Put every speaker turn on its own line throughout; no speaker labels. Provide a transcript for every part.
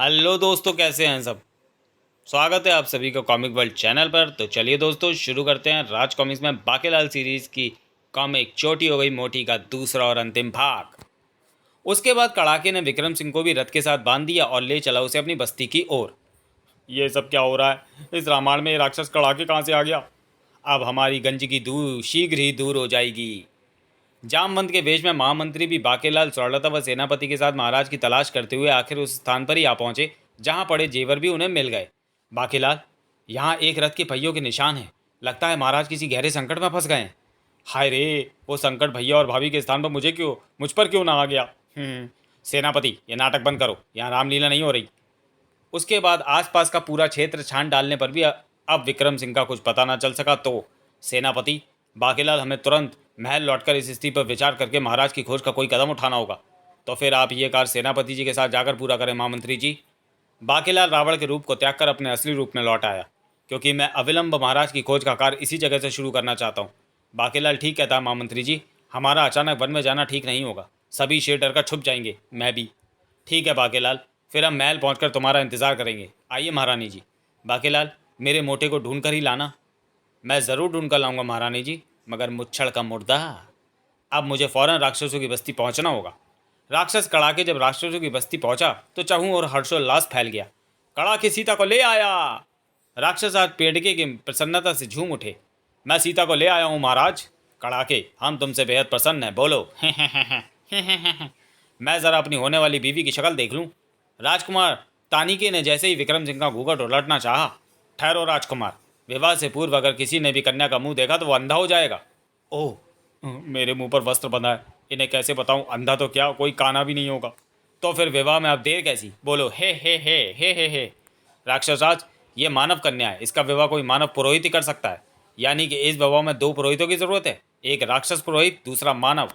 Hello दोस्तों, कैसे हैं सब। स्वागत है आप सभी का कॉमिक वर्ल्ड चैनल पर। तो चलिए दोस्तों, शुरू करते हैं राज कॉमिक्स में बाकेलाल सीरीज की कॉमिक छोटी हो गई मोटी का दूसरा और अंतिम भाग। उसके बाद कड़ाके ने विक्रम सिंह को भी रथ के साथ बांध दिया और ले चला उसे अपनी बस्ती की ओर। ये सब क्या हो रहा है? इस रामायण में ये राक्षस कड़ाके कहाँ से आ गया? अब हमारी गंज की दूर शीघ्र ही दूर हो जाएगी। जामवंत के वेश में महामंत्री भी बाकेलाल स्वर्णलता व सेनापति के साथ महाराज की तलाश करते हुए आखिर उस स्थान पर ही आ पहुंचे जहां पड़े जेवर भी उन्हें मिल गए। बाकेलाल, यहाँ एक रथ के पहियों के निशान हैं। लगता है महाराज किसी गहरे संकट में फंस गए हैं। हाय रे, वो संकट भैया और भाभी के स्थान पर मुझ पर क्यों ना आ गया। सेनापति, ये नाटक बंद करो, यहाँ रामलीला नहीं हो रही। उसके बाद आसपास का पूरा क्षेत्र छान डालने पर भी अब विक्रम सिंह का कुछ पता ना चल सका। तो सेनापति बाकेलाल, हमें तुरंत महल लौटकर इस स्थिति पर विचार करके महाराज की खोज का कोई कदम उठाना होगा। तो फिर आप ये कार्य सेनापति जी के साथ जाकर पूरा करें महामंत्री जी। बाकेलाल रावण के रूप को त्याग कर अपने असली रूप में लौट आया, क्योंकि मैं अविलंब महाराज की खोज का कार्य इसी जगह से शुरू करना चाहता हूँ। बाकेलाल ठीक कहता है महामंत्री जी, हमारा अचानक वन में जाना ठीक नहीं होगा। सभी शेर डर कर छुप जाएंगे, मैं भी। ठीक है बाकेलाल, फिर हम महल पहुंचकर तुम्हारा इंतजार करेंगे। आइए महारानी जी। बाकेलाल, मेरे मोटे को ढूंढ कर ही लाना। मैं ज़रूर ढूंढ कर लाऊंगा महारानी जी, मगर मुच्छड़ का मुर्दा। अब मुझे फौरन राक्षसों की बस्ती पहुंचना होगा। राक्षस कड़ाके जब राक्षसों की बस्ती पहुंचा तो चाहूं और हर्षोल्लास फैल गया। कड़ाके सीता को ले आया। राक्षस आज पेड़के की प्रसन्नता से झूम उठे। मैं सीता को ले आया हूं महाराज। कड़ाके, हम तुमसे बेहद प्रसन्न हैं, बोलो। मैं ज़रा अपनी होने वाली बीवी की शक्ल देख लूं। राजकुमार तानिके ने जैसे ही विक्रम सिंह का घूंघट उलटना चाहा, ठहरो राजकुमार, विवाह से पूर्व अगर किसी ने भी कन्या का मुंह देखा तो वो अंधा हो जाएगा। ओह, मेरे मुंह पर वस्त्र बंधा है, इन्हें कैसे बताऊं? अंधा तो क्या, कोई काना भी नहीं होगा। तो फिर विवाह में अब देर कैसी? बोलो हे हे हे हे हे हे। राक्षसराज, ये मानव कन्या है, इसका विवाह कोई मानव पुरोहित ही कर सकता है। यानी कि इस विवाह में दो पुरोहितों की जरूरत है, एक राक्षस पुरोहित, दूसरा मानव।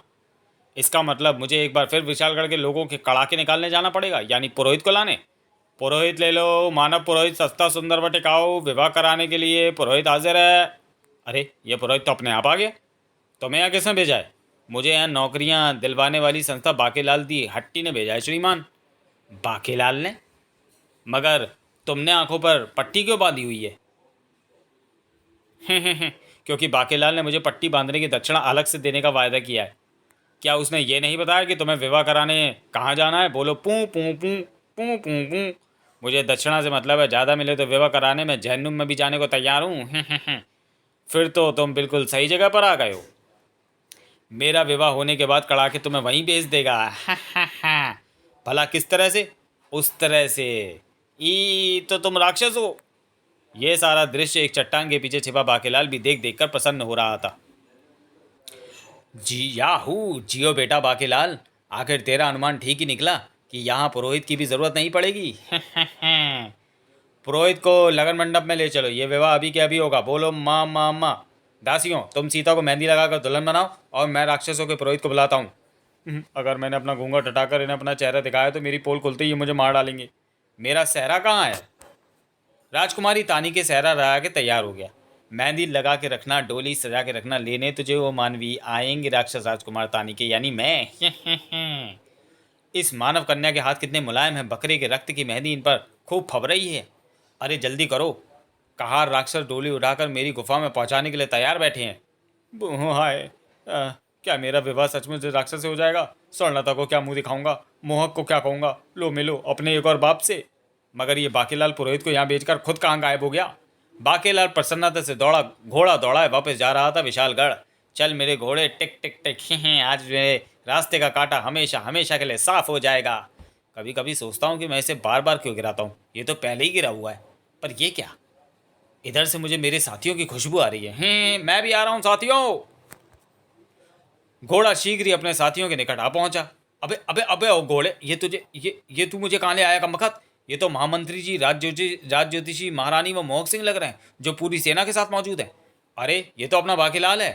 इसका मतलब मुझे एक बार फिर विशालगढ़ के लोगों के कड़ाके निकालने जाना पड़ेगा, यानी पुरोहित को लाने। पुरोहित ले लो, मानव पुरोहित सस्ता सुंदर व टिकाऊ, विवाह कराने के लिए पुरोहित हाजिर है। अरे, ये पुरोहित तो अपने आप आ गया। तुम्हें यहाँ किसने भेजा है? मुझे यहाँ नौकरियाँ दिलवाने वाली संस्था बाकेलाल दी हट्टी ने भेजा है श्रीमान। बाकेलाल ने? मगर तुमने आंखों पर पट्टी क्यों बांधी हुई है? क्योंकि बाकेलाल ने मुझे पट्टी बांधने की दक्षिणा अलग से देने का वायदा किया है। क्या उसने ये नहीं बताया कि तुम्हें विवाह कराने कहाँ जाना है? बोलो पू पू पू पू पू पू। मुझे दक्षिणा से मतलब है, ज़्यादा मिले तो विवाह कराने में जहन्नुम में भी जाने को तैयार हूँ। फिर तो तुम बिल्कुल सही जगह पर आ गए हो। मेरा विवाह होने के बाद कड़ाके तुम्हें वहीं भेज देगा। भला किस तरह से? उस तरह से। ई तो तुम राक्षस हो। यह सारा दृश्य एक चट्टान के पीछे छिपा बाकेलाल भी देख देख कर प्रसन्न हो रहा था। जी याहू, जियो बेटा बाकेलाल, आखिर तेरा अनुमान ठीक ही निकला कि यहाँ पुरोहित की भी ज़रूरत नहीं पड़ेगी। पुरोहित को लगन मंडप में ले चलो, ये विवाह अभी के अभी होगा। बोलो माँ माँ माँ। दासियों, तुम सीता को मेहंदी लगाकर दुल्हन बनाओ और मैं राक्षसों के पुरोहित को बुलाता हूँ। अगर मैंने अपना घूंघट हटाकर इन्हें अपना चेहरा दिखाया तो मेरी पोल खुलते ही मुझे मार डालेंगे। मेरा सहरा कहाँ है? राजकुमारी तानी के सहरा लगा के तैयार हो गया। मेहंदी लगा के रखना, डोली सजा के रखना, लेने तुझे वो मानवी आएंगे राक्षस राजकुमार तानी के, यानी मैं। इस मानव कन्या के हाथ कितने मुलायम हैं, बकरे के रक्त की मेहंदी इन पर खूब फब रही है। अरे जल्दी करो। कहार राक्षस डोली उठाकर मेरी गुफा में पहुंचाने के लिए तैयार बैठे हैं। हाय, क्या मेरा विवाह सचमुच राक्षस से हो जाएगा? स्वर्णलता को क्या मुंह दिखाऊंगा? मोहक को क्या कहूँगा? लो मिलो अपने एक और बाप से। मगर ये बाकेलाल पुरोहित को यहाँ बेचकर खुद कहाँ गायब हो गया? बाकेलाल प्रसन्नता से घोड़ा दौड़ा वापस जा रहा था विशालगढ़। चल मेरे घोड़े, टिक टिक टिक। आज मेरे रास्ते का कांटा हमेशा हमेशा के लिए साफ हो जाएगा। कभी कभी सोचता हूँ कि मैं इसे बार बार क्यों गिराता हूँ, ये तो पहले ही गिरा हुआ है। पर ये क्या? इधर से मुझे मेरे साथियों की खुशबू आ रही है। मैं भी आ रहा हूँ साथियों। घोड़ा शीघ्र ही अपने साथियों के निकट आ पहुंचा। अबे अबे अबे ओ घोड़े, ये तू मुझे कहाँ ले आया कमबख्त? ये तो महामंत्री जी, राज ज्योतिषी, महारानी व मोहक सिंह लग रहे हैं, जो पूरी सेना के साथ मौजूद हैं। अरे ये तो अपना बाकेलाल है।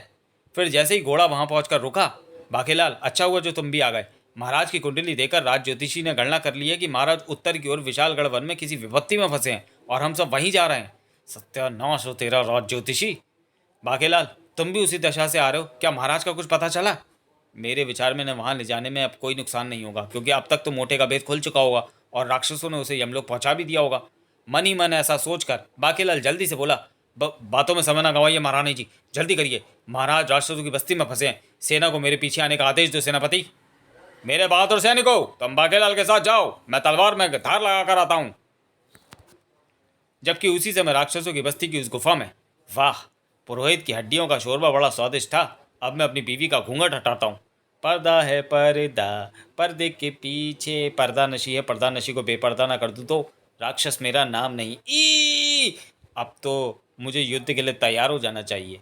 फिर जैसे ही घोड़ा वहां पहुंचकर रुका, बाकेलाल, अच्छा हुआ जो तुम भी आ गए। महाराज की कुंडली देकर राज ज्योतिषी ने गणना कर ली है कि महाराज उत्तर की ओर विशालगढ़ वन में किसी विपत्ति में फंसे हैं और हम सब वहीं जा रहे हैं। सत्यानाश हो तेरा राज ज्योतिषी। बाकेलाल, तुम भी उसी दशा से आ रहे हो, क्या महाराज का कुछ पता चला? मेरे विचार में न वहाँ ले जाने में अब कोई नुकसान नहीं होगा, क्योंकि अब तक तो मोटे का भेद खुल चुका होगा और राक्षसों ने उसे यमलोक पहुंचा भी दिया होगा। मन ही मन ऐसा सोचकर बाकीलाल जल्दी से बोला, बातों में समय ना गवाइए महारानी जी, जल्दी करिए, महाराज राक्षसों की बस्ती में फंसे हैं, सेना को मेरे पीछे आने का आदेश दो सेनापति। मेरे बहादुर सैनिकों, तुम बाकीलाल के साथ जाओ, मैं तलवार में धार लगा कर आता हूं। जबकि उसी समय राक्षसों की बस्ती की उस गुफा में, वाह, पुरोहित की हड्डियों का शोरबा बड़ा स्वादिष्ट था। अब मैं अपनी बीवी का घूंघट हटाता हूँ। पर्दा है पर्दा, पर्दे के पीछे पर्दा नशी है, पर्दा नशी को बेपर्दा ना कर दूँ तो राक्षस मेरा नाम नहीं। ई अब तो मुझे युद्ध के लिए तैयार हो जाना चाहिए।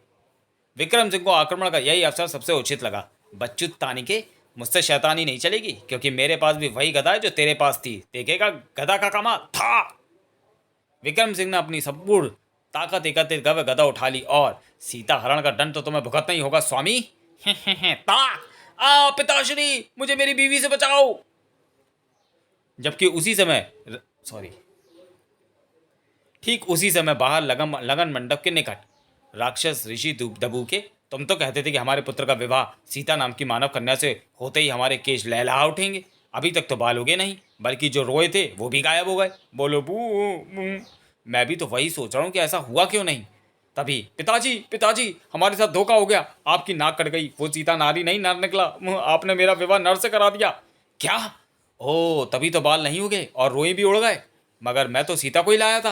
विक्रम सिंह को आक्रमण का यही अवसर सबसे उचित लगा। बच्चू तानिके, मुझसे शैतानी नहीं चलेगी, क्योंकि मेरे पास भी वही गदा है जो तेरे पास थी। देखेगा गदा का कमाल था। विक्रम सिंह ने अपनी संपूर्ण ताकत एकत्रित कर गदा उठा ली और सीता हरण का दंड तो तुम्हें भुगतना ही होगा स्वामी। ता आ पिताश्री, मुझे मेरी बीवी से बचाओ। जबकि उसी समय सॉरी ठीक उसी समय बाहर लगन मंडप के निकट राक्षस ऋषि दबू के, तुम तो कहते थे कि हमारे पुत्र का विवाह सीता नाम की मानव कन्या से होते ही हमारे केश लहलहा उठेंगे। अभी तक तो बाल उगे नहीं, बल्कि जो रोए थे वो भी गायब हो गए। बोलो बू बू। मैं भी तो वही सोच रहा हूँ कि ऐसा हुआ क्यों नहीं। तभी पिताजी पिताजी, हमारे साथ धोखा हो गया, आपकी नाक कट गई, वो सीता नारी नहीं नर निकला, आपने मेरा विवाह नर से करा दिया। क्या? ओ, तभी तो बाल नहीं उगे और रोए भी उड़ गए, मगर मैं तो सीता को ही लाया था।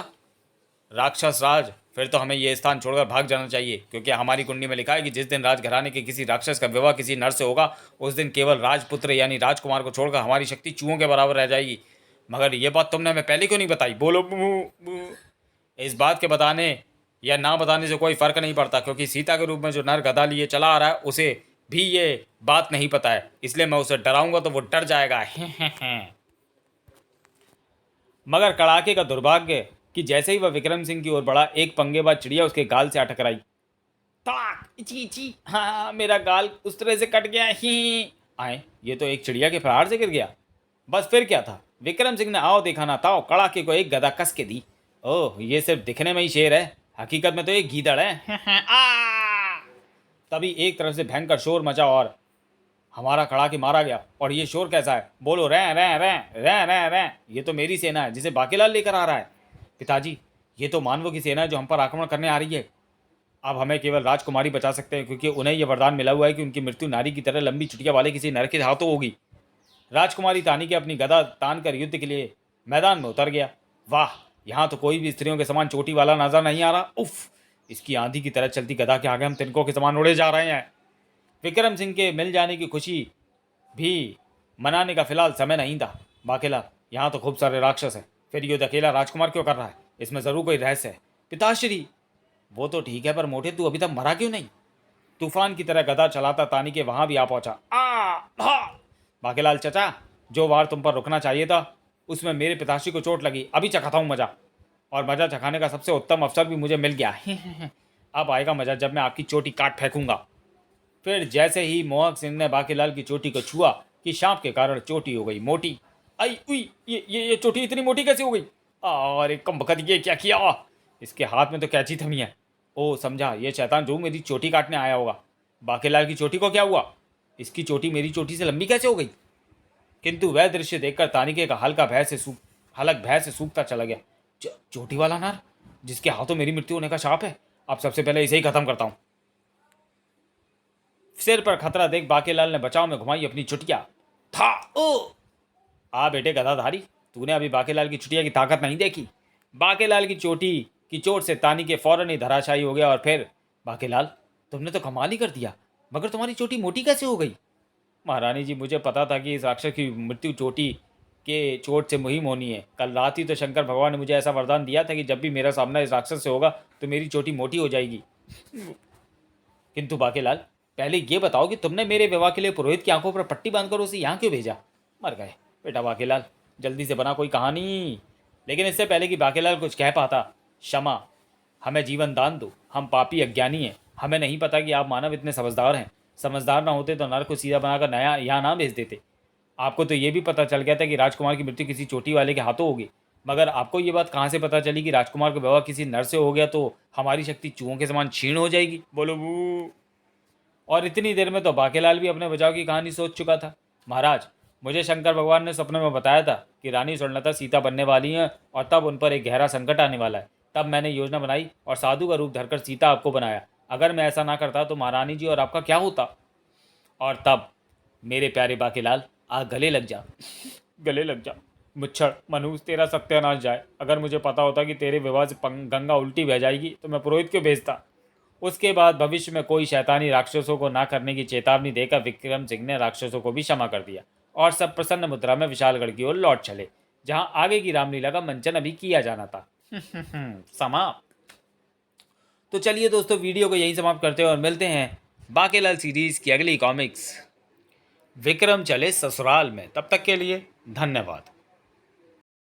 राक्षस राज, फिर तो हमें यह स्थान छोड़कर भाग जाना चाहिए, क्योंकि हमारी कुंडली में लिखा है कि जिस दिन राजघराने के किसी राक्षस का विवाह किसी नर से होगा, उस दिन केवल राजपुत्र यानी राजकुमार को छोड़कर हमारी शक्ति चूहों के बराबर रह जाएगी। मगर यह बात तुमने हमें पहले क्यों नहीं बताई? बोलो बू। इस बात के बताने या ना बताने से कोई फर्क नहीं पड़ता, क्योंकि सीता के रूप में जो नर गदा लिए चला आ रहा है उसे भी ये बात नहीं पता है, इसलिए मैं उसे डराऊंगा तो वो डर जाएगा। मगर कड़ाके का दुर्भाग्य कि जैसे ही वह विक्रम सिंह की ओर बढ़ा, एक पंगेबाज चिड़िया उसके गाल से अटकराई। ताक इची इची, हाँ मेरा गाल उस तरह से कट गया ही। आए, ये तो एक चिड़िया के प्रहार से गिर गया। बस फिर क्या था, विक्रम सिंह ने आओ देखा ना ताओ कड़ाके को एक गदा कस के दी। ओह, ये सिर्फ दिखने में ही शेर है, हकीकत में तो एक गीदड़ है। आ! तभी एक तरफ से भयंकर शोर मचा और हमारा कड़ाके मारा गया। और ये शोर कैसा है? बोलो रैं रैं रैं रैं रैं रैं। ये तो मेरी सेना है जिसे बाकीलाल लेकर आ रहा है। पिताजी, ये तो मानवों की सेना है जो हम पर आक्रमण करने आ रही है। अब हमें केवल राजकुमारी बचा सकते हैं, क्योंकि उन्हें यह वरदान मिला हुआ है कि उनकी मृत्यु नारी की तरह लंबी चुटिया वाले किसी नर के हाथों होगी। राजकुमारी तानी के अपनी गदा तान कर युद्ध के लिए मैदान में उतर गया। वाह, यहाँ तो कोई भी स्त्रियों के समान चोटी वाला नजर नहीं आ रहा। उफ, इसकी आंधी की तरह चलती गदा के आगे हम तिनकों के समान उड़े जा रहे हैं। विक्रम सिंह के मिल जाने की खुशी भी मनाने का फिलहाल समय नहीं था। बाकीलाल, यहाँ तो खूब सारे राक्षस हैं, फिर युद्ध अकेला राजकुमार क्यों कर रहा है? इसमें जरूर कोई रहस्य है। पिताश्री, वो तो ठीक है, पर मोटे तू अभी तक मरा क्यों नहीं? तूफान की तरह गदा चलाता तानी के वहां भी आ पहुंचा। बाकीलाल चचा, जो वार तुम पर रुकना चाहिए था उसमें मेरे पिताश्री को चोट लगी, अभी चखाता हूँ मजा। और मजा चखाने का सबसे उत्तम अवसर भी मुझे मिल गया। अब आएगा मजा जब मैं आपकी चोटी काट फेंकूंगा। फिर जैसे ही मोहक सिंह ने बाकीलाल की चोटी को छुआ कि सांप के कारण चोटी हो गई मोटी। आई उई, ये चोटी इतनी मोटी कैसे हो गई? अरे कम बकत, ये क्या किया? इसके हाथ में तो कैंची थमी है। ओ समझा, ये शैतान जो मेरी चोटी काटने आया होगा। बाकीलाल की चोटी को क्या हुआ? इसकी चोटी मेरी चोटी से लंबी कैसे हो गई? किंतु वह दृश्य देखकर तानिके का हलक भय से सूखता चला गया। चोटी वाला नर जिसके हाथों मेरी मृत्यु होने का शाप है, अब सबसे पहले इसे ही खत्म करता हूं। सिर पर खतरा देख बाकीलाल ने बचाव में घुमाई अपनी चुटिया। था ओ आ बेटे गदाधारी, तूने अभी बाकीलाल की चुटिया की ताकत नहीं देखी। बाकीलाल की चोटी की चोट से तानी के फौरन ही धराशायी हो गया। और फिर, बाकीलाल तुमने तो कमाल ही कर दिया, मगर तुम्हारी चोटी मोटी कैसे हो गई? महारानी जी, मुझे पता था कि इस राक्षस की मृत्यु चोटी के चोट से मुहिम होनी है। कल रात ही तो शंकर भगवान ने मुझे ऐसा वरदान दिया था कि जब भी मेरा सामना इस राक्षस से होगा तो मेरी चोटी मोटी हो जाएगी। किंतु बाकीलाल, पहले ये बताओ कि तुमने मेरे विवाह के लिए पुरोहित की आंखों पर पट्टी बांधकर उसे यहाँ क्यों भेजा? मर गए बेटा बाकीलाल, जल्दी से बना कोई कहानी। लेकिन इससे पहले कि बाकीलाल कुछ कह पाता, क्षमा, हमें जीवन दान दो, हम पापी अज्ञानी हैं, हमें नहीं पता कि आप मानव इतने समझदार हैं। समझदार ना होते तो नर को सीधा बनाकर नया यहाँ ना भेज देते। आपको तो ये भी पता चल गया था कि राजकुमार की मृत्यु किसी चोटी वाले के हाथों होगी, मगर आपको ये बात कहाँ से पता चली कि राजकुमार का विवाह किसी नर से हो गया तो हमारी शक्ति चूहों के समान क्षीण हो जाएगी? बोलो बू। और इतनी देर में तो बाकीलाल भी अपने बचाव की कहानी सोच चुका था। महाराज, मुझे शंकर भगवान ने सपने में बताया था कि रानी स्वर्णलता सीता बनने वाली हैं और तब उन पर एक गहरा संकट आने वाला है। तब मैंने योजना बनाई और साधु का रूप धरकर सीता आपको बनाया। अगर मैं ऐसा ना करता तो महारानी जी और आपका क्या होता। और तब मेरे प्यारे बाकीलाल, आ गले लग जा, गले लग जा। मुच्छर मनुष्य, तेरा सत्यानाश जाए। अगर मुझे पता होता कि तेरे विवाह से गंगा उल्टी बह जाएगी तो मैं पुरोहित क्यों भेजता। उसके बाद भविष्य में कोई शैतानी राक्षसों को ना करने की चेतावनी देकर विक्रम सिंह ने राक्षसों को भी क्षमा कर दिया और सब प्रसन्न मुद्रा में विशालगढ़ की ओर लौट चले, जहां आगे की रामलीला का मंचन अभी किया जाना था। समाप्त। तो चलिए दोस्तों, वीडियो को यहीं समाप्त करते हैं और मिलते हैं बाकीलाल सीरीज की अगली कॉमिक्स विक्रम चले ससुराल में। तब तक के लिए धन्यवाद।